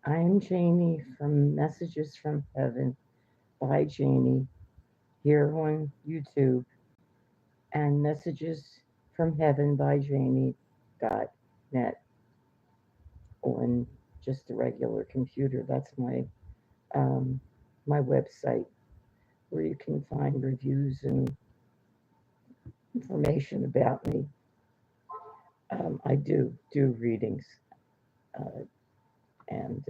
I'm Jaynee from Messages from Heaven by Jaynee here on YouTube and Messages from Heaven by Jaynee.net on just a regular computer. That's um, my website where you can find reviews and information about me. I do readings, uh, and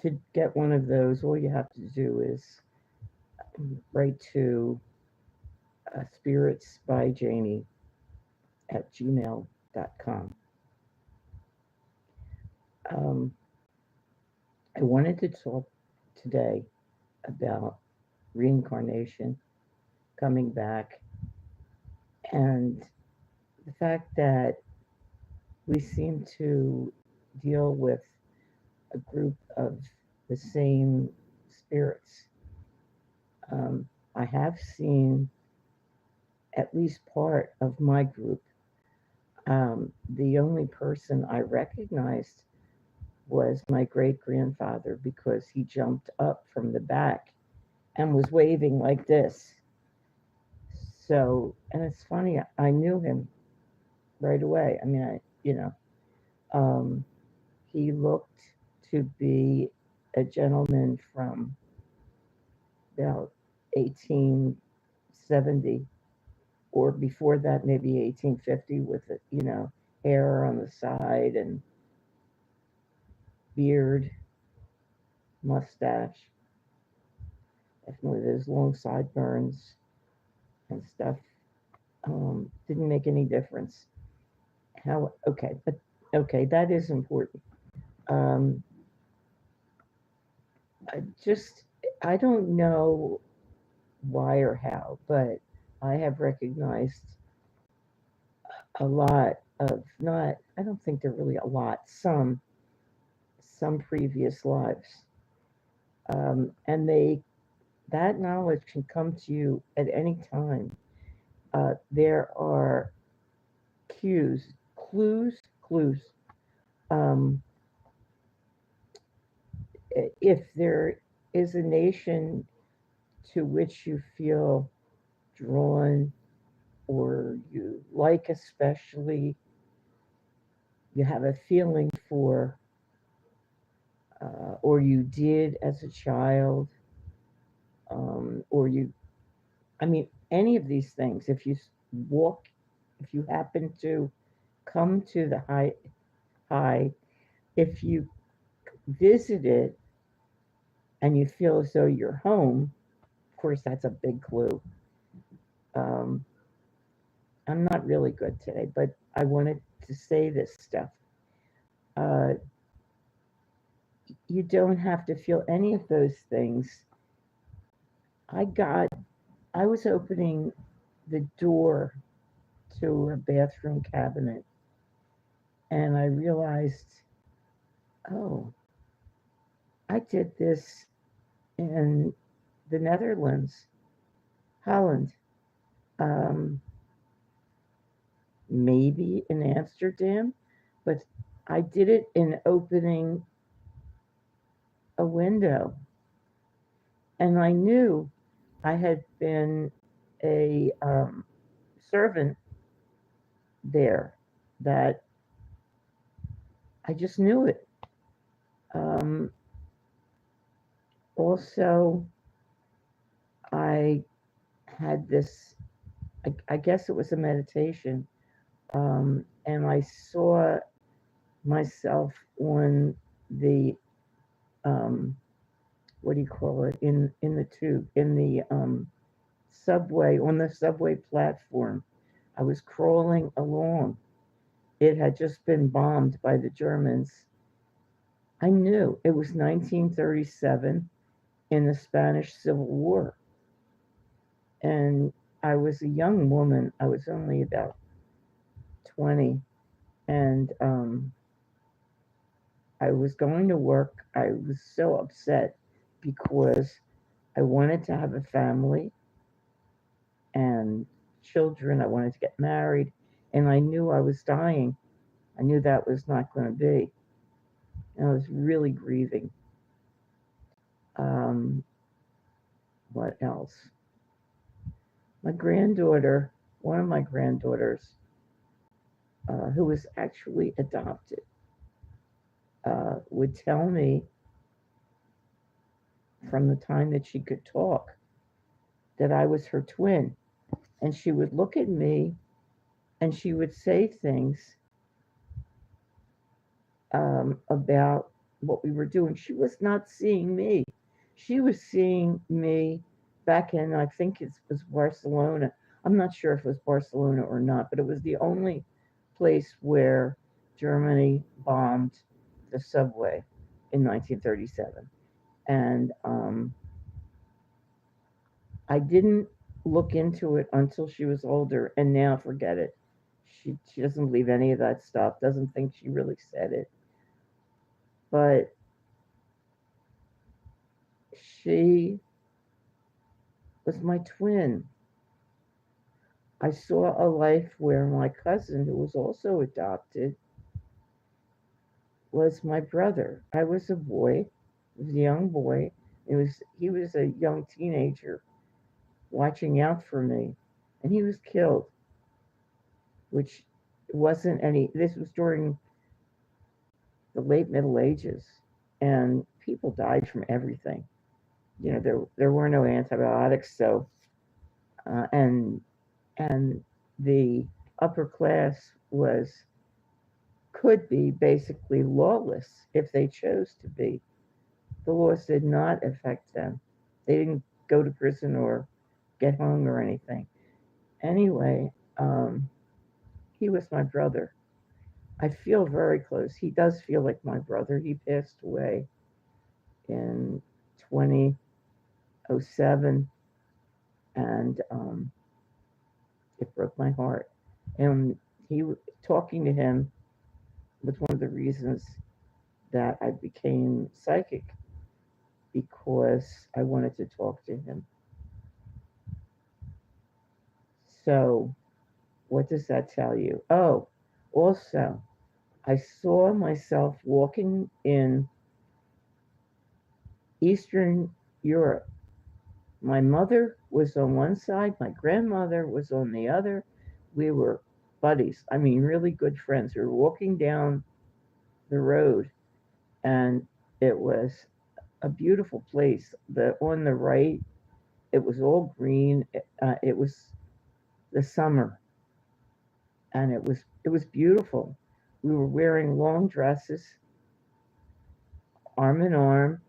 to get one of those, all you have to do is write to SpiritsbyJaynee at gmail.com. Um, I wanted to talk today about reincarnation, coming back, and the fact that we seem to deal with a group of the same spirits. I have seen at least part of my group. The only person I recognized was my great grandfather because he jumped up from the back and was waving like this. So, and it's funny, I knew him right away. I mean, um, he looked to be a gentleman from about 1870 or before that, maybe 1850, with hair on the side and beard, mustache, definitely those long sideburns and stuff. Didn't make any difference. How? Okay, but okay, that is important. Um, I just I don't know why or how, but I have recognized a lot of not. I don't think they're really a lot. Some previous lives, and that knowledge can come to you at any time. There are clues. Um, if there is a nation to which you feel drawn or you like, especially, you have a feeling for, or you did as a child, or I mean, any of these things, if you walk, if you happen to come to the high, if you visit it and you feel as though you're home, of course, that's a big clue. Um, I'm not really good today, but I wanted to say this stuff. Uh, you don't have to feel any of those things. I got, I was opening the door to a bathroom cabinet and I realized, oh, I did this in the Netherlands, Holland, um, maybe in Amsterdam, but I did it in opening a window. And I knew I had been a servant there, that I just knew it. Um, Also, I had this, I guess it was a meditation, and I saw myself on the, um, what do you call it, in the tube, in the subway, on the subway platform. I was crawling along. It had just been bombed by the Germans. I knew it was 1937 in the Spanish Civil War. And I was a young woman. I was only about 20. And I was going to work. I was so upset because I wanted to have a family and children. I wanted to get married. And I knew I was dying. I knew that was not going to be. and I was really grieving. Um, what else? My granddaughter, one of my granddaughters, who was actually adopted, would tell me from the time that she could talk that I was her twin. And she would look at me and she would say things about what we were doing. She was not seeing me. She was seeing me back in, I think it was Barcelona. I'm not sure if it was Barcelona or not, but it was the only place where Germany bombed the subway in 1937. And I didn't look into it until she was older, and now forget it. She doesn't believe any of that stuff, doesn't think she really said it. But she was my twin. I saw a life where my cousin, who was also adopted, was my brother. I was a boy, I was a young boy. He was a young teenager watching out for me, and he was killed, which wasn't any. This was during the late Middle Ages, and people died from everything. There were no antibiotics, so and the upper class could be basically lawless if they chose to be. The laws did not affect them. They didn't go to prison or get hung or anything. Anyway, he was my brother. I feel very close. He does feel like my brother. He passed away in 2007, and it broke my heart. And talking to him was one of the reasons that I became psychic, because I wanted to talk to him. So, what does that tell you? Oh, also, I saw myself walking in Eastern Europe. My mother was on one side, my grandmother was on the other. We were buddies. I mean, really good friends. We were walking down the road, and it was a beautiful place. On the right, it was all green. It was the summer, and it was beautiful. We were wearing long dresses, arm in arm.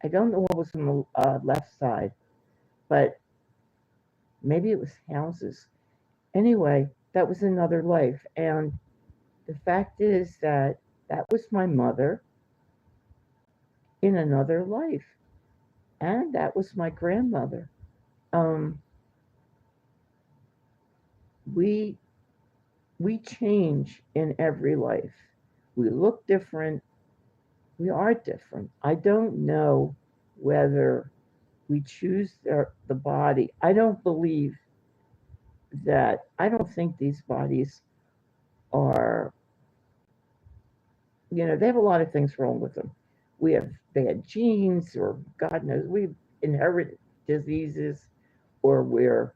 I don't know what was on the left side, but maybe it was houses. Anyway, that was another life, and the fact is that that was my mother in another life, and that was my grandmother. Um, we we change in every life. We look different. We are different. I don't know whether we choose the body. I don't believe that. I don't think these bodies are. They have a lot of things wrong with them. We have bad genes, or God knows, we inherit diseases, or we're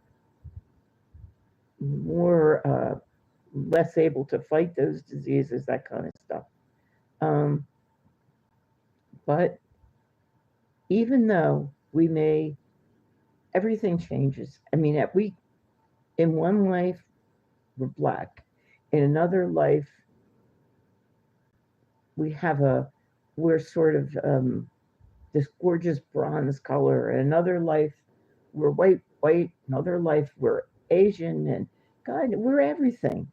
more less able to fight those diseases, that kind of stuff. Um, but even though everything changes. I mean, in one life we're black, in another life we're sort of this gorgeous bronze color. In another life we're white. Another life we're Asian, and God, we're everything.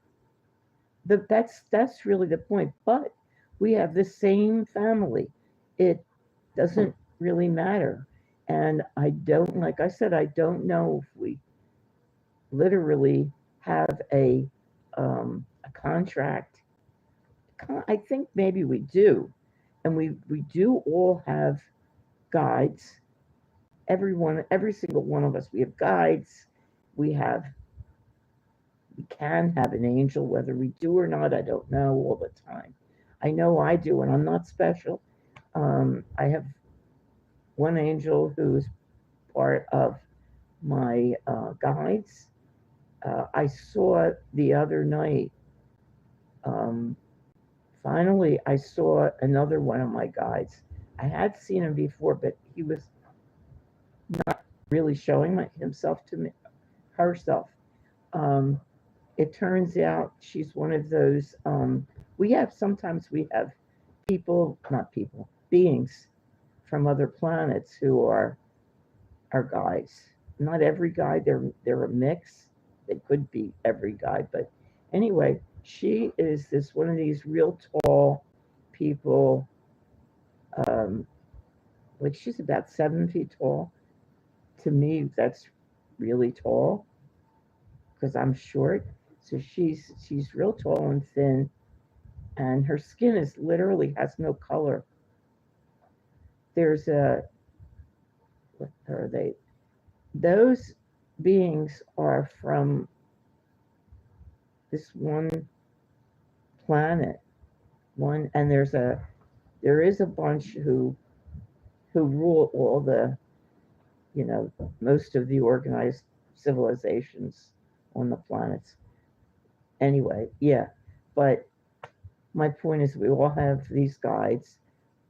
That's really the point. But we have the same family. It doesn't really matter. And like I said, I don't know if we literally have a contract. I think maybe we do, and we do all have guides. Every single one of us, we have guides. We have we can have an angel, whether we do or not, I don't know all the time. I know I do, and I'm not special. I have one angel who's part of my guides. I saw the other night, um, finally, I saw another one of my guides. I had seen him before, but he was really showing himself to me, herself. Um, it turns out she's one of those. Sometimes we have people, not people, beings from other planets who are our guides. Not every guide, they're a mix. They could be every guide, but anyway, she is this one of these real tall people. Um, like she's about 7 feet tall. To me, that's really tall because I'm short. So she's real tall and thin, and her skin is literally has no color. There's a what are they? Those beings are from this one planet. One, and there is a bunch who rule all the, you know, most of the organized civilizations on the planets. Anyway, yeah, but my point is we all have these guides.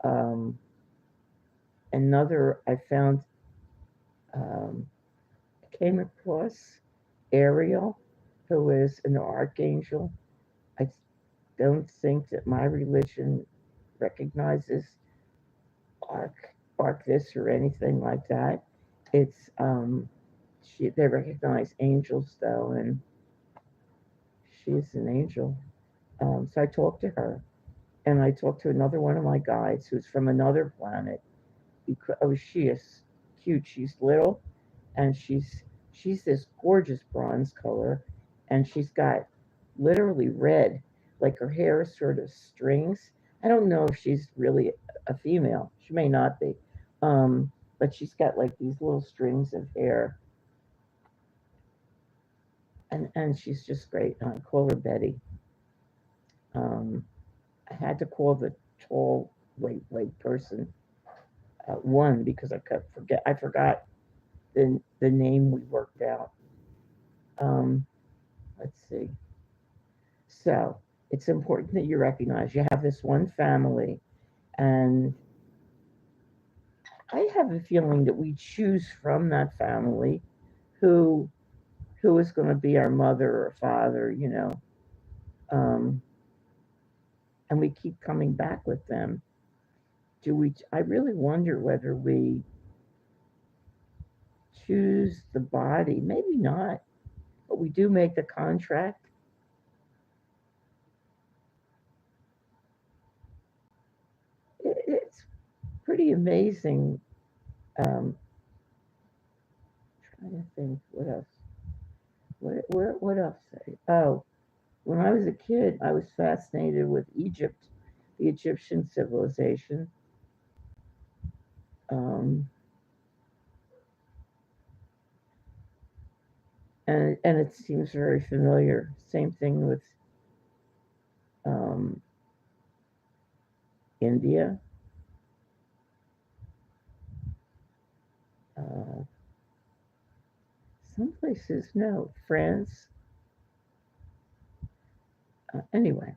Um, Another I found, um, came across Ariel, who is an archangel. I don't think that my religion recognizes arc this or anything like that. It's they recognize angels though, and she's an angel. So I talked to her, and I talked to another one of my guides who's from another planet. Because she is cute. She's little, and she's this gorgeous bronze color, and she's got literally red, like her hair is sort of strings. I don't know if she's really a female. She may not be, but she's got like these little strings of hair, and she's just great. I call her Betty. Um, I had to call the tall, white person one because I forgot the name we worked out. Um, let's see. So it's important that you recognize you have this one family, and I have a feeling that we choose from that family who who is going to be our mother or father, um, and we keep coming back with them. Do we? I really wonder whether we choose the body. Maybe not, but we do make the contract. It's pretty amazing. Trying to think what else. What else? Oh, when I was a kid, I was fascinated with Egypt, the Egyptian civilization. Um, and it seems very familiar. Same thing with um, India. Uh, some places, no. France. Anyway,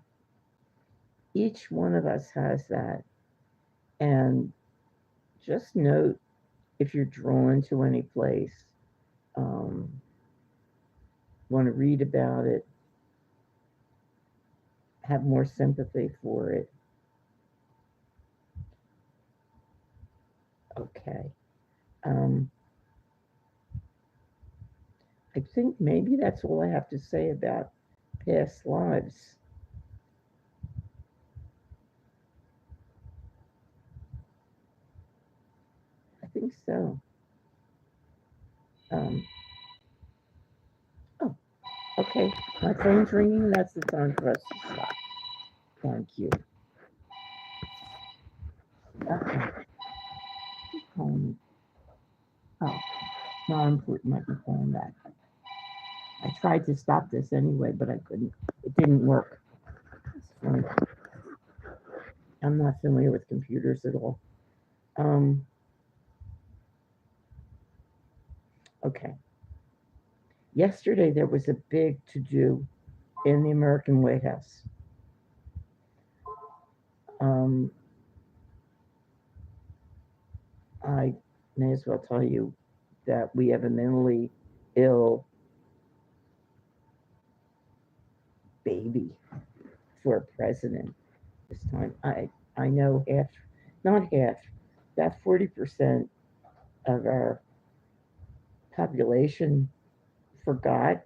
each one of us has that. And just note if you're drawn to any place, um, want to read about it, have more sympathy for it. Okay. Um, I think maybe that's all I have to say about past lives. I think so. Um, oh, okay. My phone's ringing. That's the time for us to stop. Thank you. Okay. Oh, no, I'm putting my phone back. I tried to stop this anyway, but I couldn't. It didn't work. It's funny. I'm not familiar with computers at all. Okay. Yesterday there was a big to-do in the American White House. I may as well tell you that we have a mentally ill baby for a president this time. I know half, not half, about 40% of our population forgot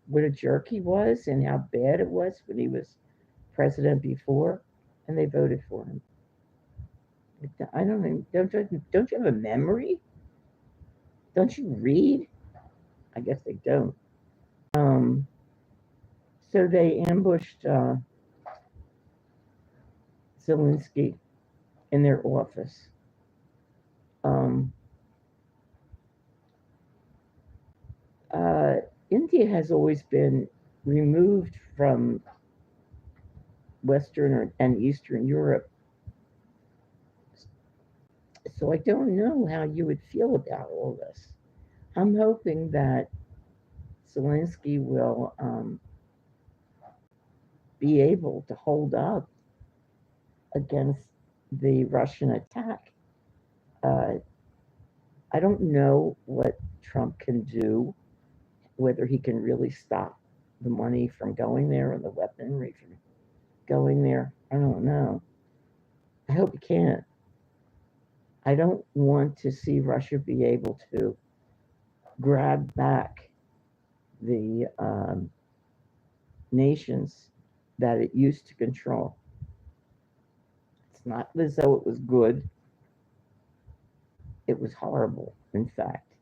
what a jerk he was and how bad it was when he was president before, and they voted for him. I don't know. Don't you have a memory? Don't you read? I guess they don't. Um, so they ambushed Zelensky in their office. Um, uh, India has always been removed from Western and Eastern Europe. So I don't know how you would feel about all this. I'm hoping that Zelensky will be able to hold up against the Russian attack. Uh, I don't know what Trump can do, whether he can really stop the money from going there or the weaponry from going there. I don't know. I hope he can. I don't want to see Russia be able to grab back the nations that it used to control. It's not as though it was good. It was horrible, in fact.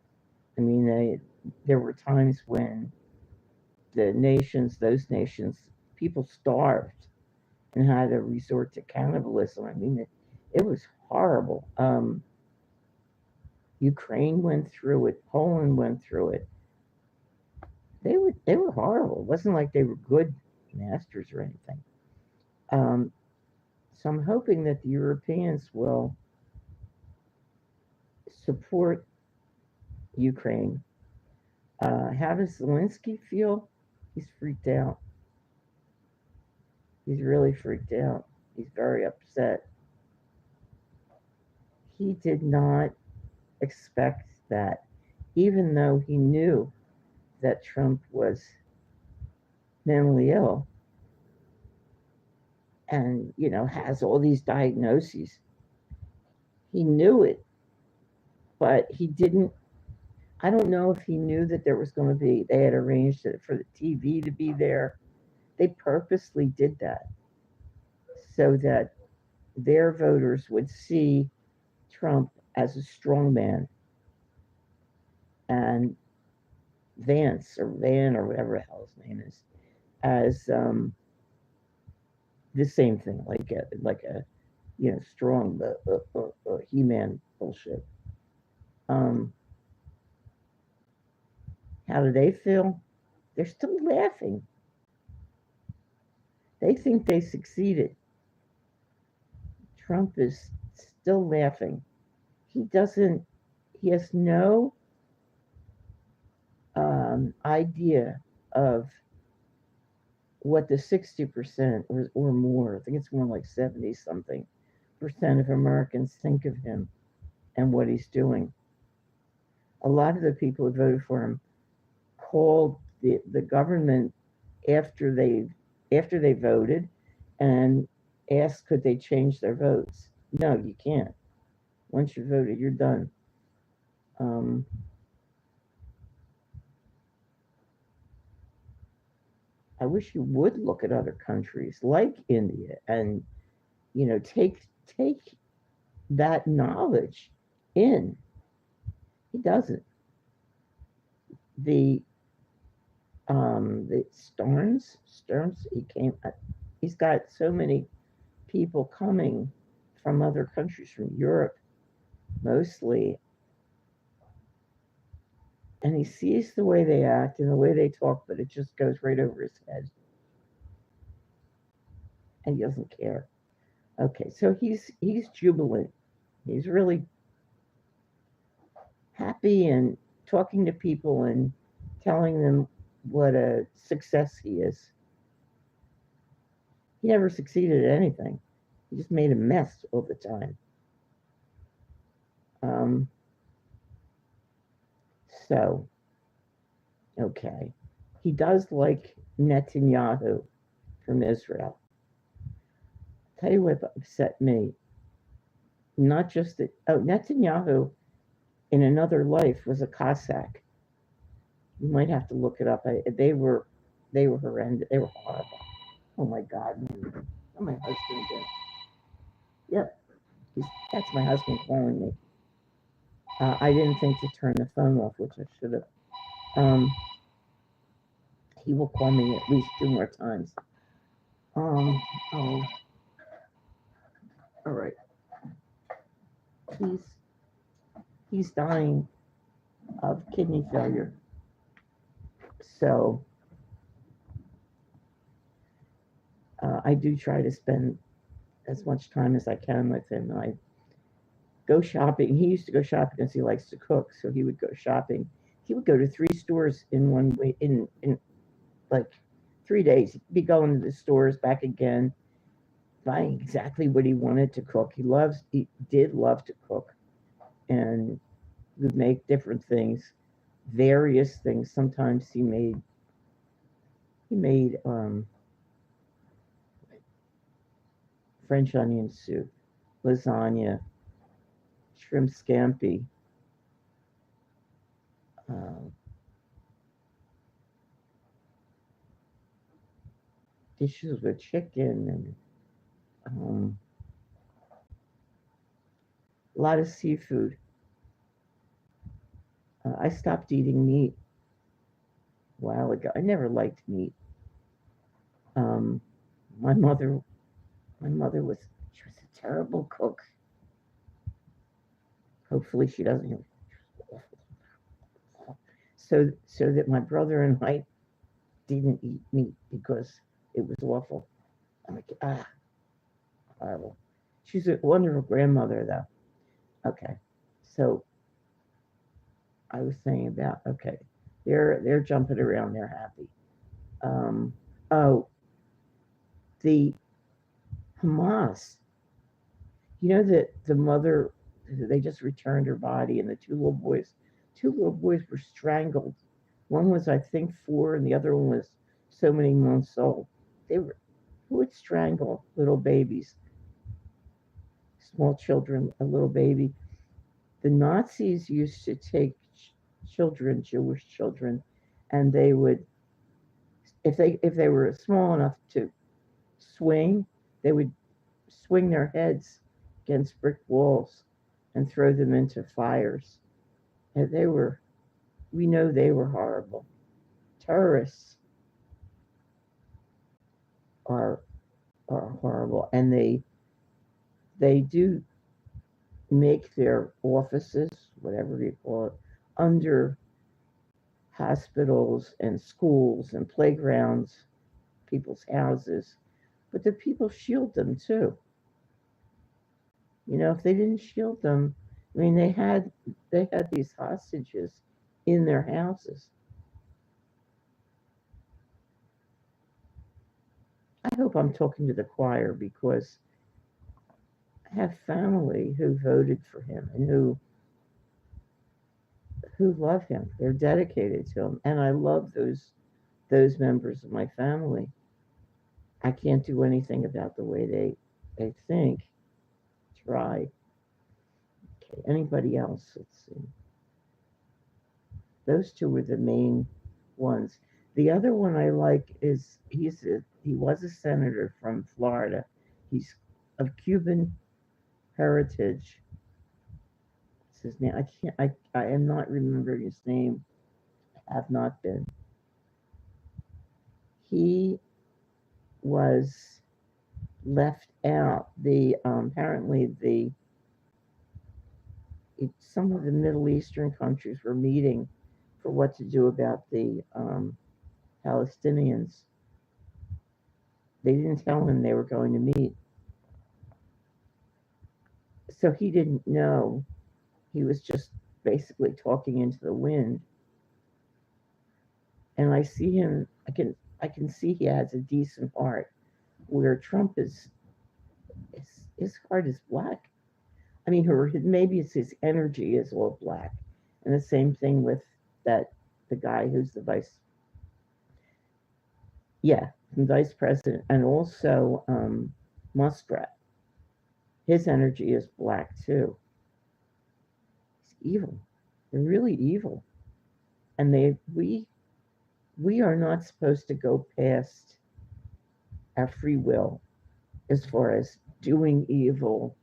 I mean, there were times when those nations, people starved and had to resort to cannibalism. I mean, it was horrible. Ukraine went through it. Poland went through it. They were horrible. It wasn't like they were good masters or anything. So I'm hoping that the Europeans will support Ukraine. How does Zelensky feel? He's freaked out. He's really freaked out. He's very upset. He did not expect that, even though he knew that Trump was mentally ill and, has all these diagnoses. He knew it, but he didn't. I don't know if he knew that there was going to be, they had arranged it for the TV to be there. They purposely did that so that their voters would see Trump as a strong man and Vance or Van or whatever the hell his name is as the same thing, like a strong He-Man bullshit. How do they feel? They're still laughing. They think they succeeded. Trump is still laughing. He has no idea of what the 60% or more, I think it's more like 70 something percent of Americans think of him and what he's doing. A lot of the people who voted for him called the government after they voted and asked could they change their votes. No, you can't. Once you voted, you're done. I wish you would look at other countries like India and take that knowledge in. He doesn't. The Stearns, he's got so many people coming from other countries, from Europe mostly, and he sees the way they act and the way they talk, but it just goes right over his head, and he doesn't care. Okay, so he's jubilant. He's really happy and talking to people and telling them what a success he is. He never succeeded at anything. He just made a mess all the time. Um, so, okay. He does like Netanyahu from Israel. I'll tell you what upset me. Not just that, oh, Netanyahu in another life was a Cossack. You might have to look it up. They were horrendous. They were horrible. Oh my God. Oh, my husband again. Yep. That's my husband calling me. I didn't think to turn the phone off, which I should have. He will call me at least 2 more times. Oh, all right. He's dying of kidney failure. So I do try to spend as much time as I can with him. I go shopping. He used to go shopping because he likes to cook, so he would go shopping. He would go to 3 stores in one way in like 3 days. He'd be going to the stores, back again, buying exactly what he wanted to cook. He did love to cook, and would make different things, various things. Sometimes he made French onion soup, lasagna, shrimp scampi, uh, dishes with chicken, and a lot of seafood. I stopped eating meat a while ago. I never liked meat. Um, my mother she was a terrible cook. Hopefully she doesn't. So that my brother and I didn't eat meat because it was awful. I'm like, horrible. She's a wonderful grandmother, though. Okay, so I was saying about, okay, they're jumping around, they're happy. Um, oh, the Hamas. You know that the mother, they just returned her body, and the two little boys were strangled. One was, I think, 4, and the other one was so many months old. Who would strangle little babies, small children, a little baby? The Nazis used to take children, Jewish children, and they would, if they were small enough to swing, they would swing their heads against brick walls and throw them into fires. And we know they were horrible. Terrorists are horrible, and they do make their offices, whatever you call it, under hospitals and schools and playgrounds, people's houses. But the people shield them too. You know, if they didn't shield them, I mean, they had these hostages in their houses. I hope I'm talking to the choir, because I have family who voted for him and who love him. They're dedicated to him, and I love those members of my family. I can't do anything about the way they think. Try. Okay. Anybody else? Let's see. Those two were the main ones. The other one I like is he was a senator from Florida. He's of Cuban heritage. What's his name? I am not remembering his name. I have not been. He was left out. The apparently some of the Middle Eastern countries were meeting for what to do about the Palestinians. They didn't tell him they were going to meet. So he didn't know. He was just basically talking into the wind. And I see him. I can see he has a decent heart. Where Trump is, his heart is black. I mean, maybe it's his energy is all black, and the same thing with that the guy who's the vice president, and also Muskrat. His energy is black too. He's evil. They're really evil, and we are not supposed to go past our free will as far as doing evil,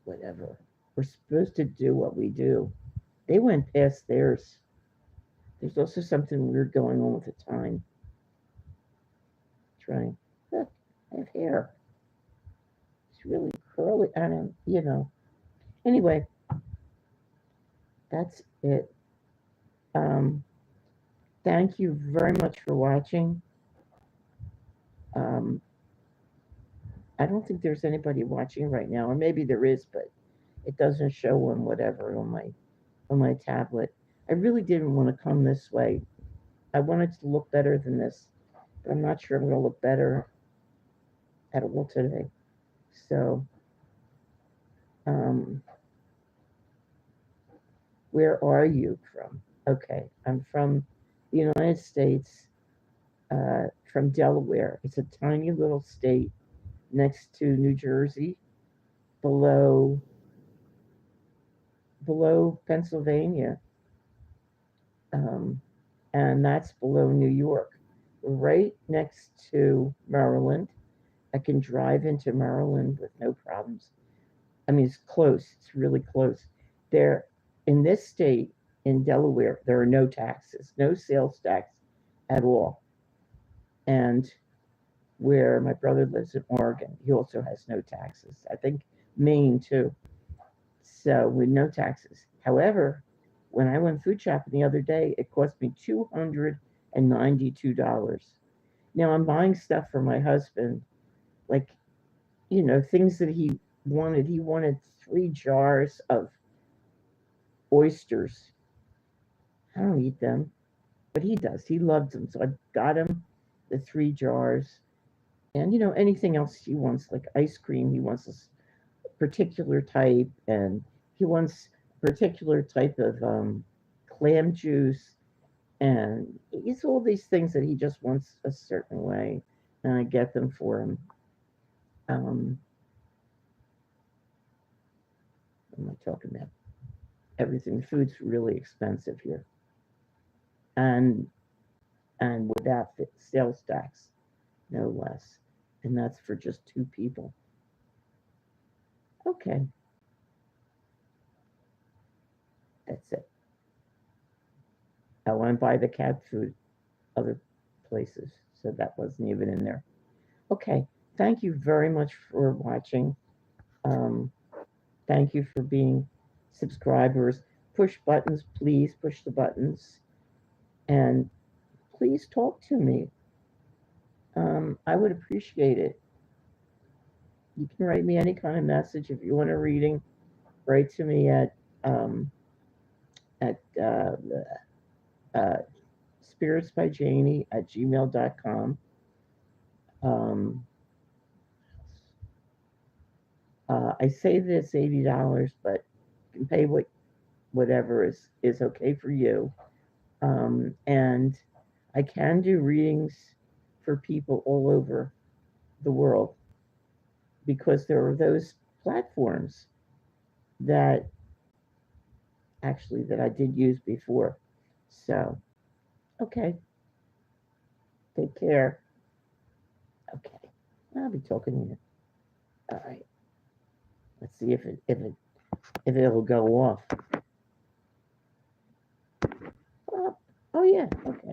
whatever. We're supposed to do what we do. They went past theirs. There's also something weird going on with the time. Trying. Look, I have hair. It's really curly. I don't. Anyway, that's it. Um, thank you very much for watching. Um, I don't think there's anybody watching right now, or maybe there is, but it doesn't show on whatever on my tablet. I really didn't want to come this way. I wanted to look better than this, but I'm not sure I'm going to look better at all today. So, um, where are you from? Okay, I'm from the United States, from Delaware. It's a tiny little state next to New Jersey, below Pennsylvania, um, and that's below New York. Right next to Maryland. I can drive into Maryland with no problems. I mean, it's close. It's really close. There, in this state, in Delaware, there are no taxes, no sales tax at all. And where my brother lives in Oregon, he also has no taxes. I think Maine too. So with no taxes. However, when I went food shopping the other day, it cost me $292. Now I'm buying stuff for my husband, like things that he wanted. He wanted 3 jars of oysters. I don't eat them, but he does. He loves them. So I got him the 3 jars. And, anything else he wants, like ice cream, he wants a particular type. And he wants a particular type of clam juice. And it's all these things that he just wants a certain way. And I get them for him. What am I talking about? Everything. Food's really expensive here. And without the sales tax, no less. And that's for just 2 people. Okay. That's it. I want to buy the cat food other places, so that wasn't even in there. Okay. Thank you very much for watching. Thank you for being subscribers. Push buttons, please. Push the buttons. And please talk to me. I would appreciate it. You can write me any kind of message. If you want a reading, write to me at SpiritsbyJaynee@gmail.com. I say that it's $80, but you can pay whatever is okay for you. And I can do readings for people all over the world, because there are those platforms that I did use before. So, okay. Take care. Okay. I'll be talking to you. All right. Let's see if it'll go off. Oh yeah. Okay.